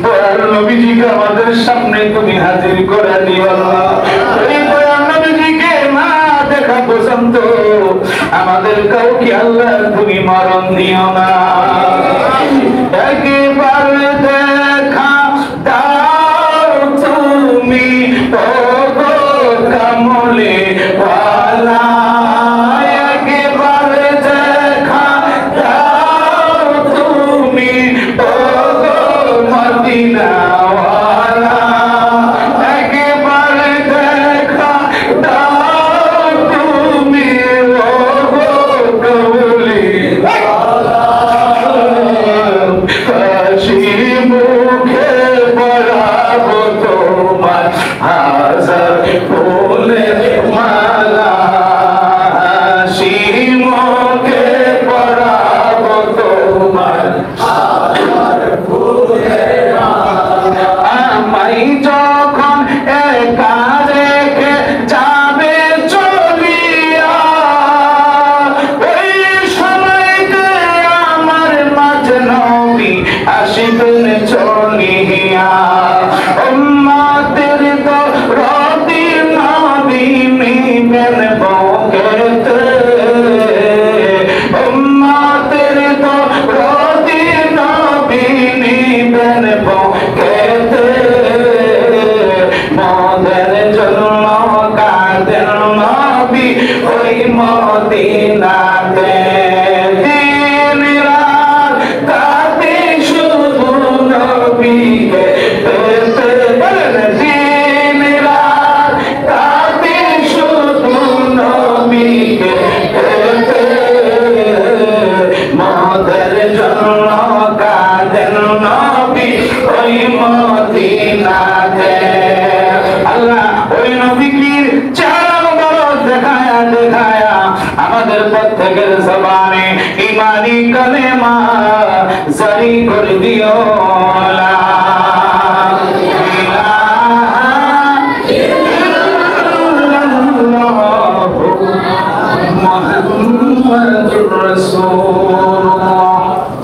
দয়াল নবীজিকে আমাদের সামনে তুমি হাজির করে দিও আল্লাহ। এই দয়াল নবীজিকে না দেখা পর্যন্ত আমাদের কাউকে আল্লাহ তুমি মরণ দিও না। একেবারে দেখা দাও তুমি ওগো কামলে ওয়ালা, একেবারে দেখা দাও তুমি ওগো মদিনা ওয়ালা, একেবারে দেখা দাও তুমি ওগো কামলে ওয়ালা। হাসি মুখে পড়াবো তোমার হাজার ফুলের মালা, হাসি মুখে পড়াবো তোমার হাজার ফুলের মালা। আমায় যখন একা রেখে যাবে চলিয়া, ওই সময়তে আমার মাঝে নবী আসিবেন চলিয়া। উম্মতের দরদি নবী নিবেন বুকেতে, উম্মতের দরদি নবী নিবেন বুকেতে। মোদের জন্য কাঁদেন নবী ওই মদিনাতে, দিন রাত কাঁদে শুধু নবীকে পেতে। দিন রাত কাঁদে শুধু নবীকে পেতে, মোদের জন্য কাঁদেন নবী ওই মদিনাতে। আল্লাহ ওই নবীর চেহারা মুবারক দেখায়া দেখায়া আমাদের প্রত্যেকের জবানে ঈমানি কালেমা জারি করে দিও। লা ইলাহা ইল্লাল্লাহু মুহাম্মাদুর রাসূলুল্লাহ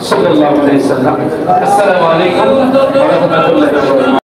সাল্লাল্লাহু আলাইহি ওয়াসাল্লাম। আসসালামু আলাইকুম ওয়া রাহমাতুল্লাহি ওয়া বারাকাতুহু।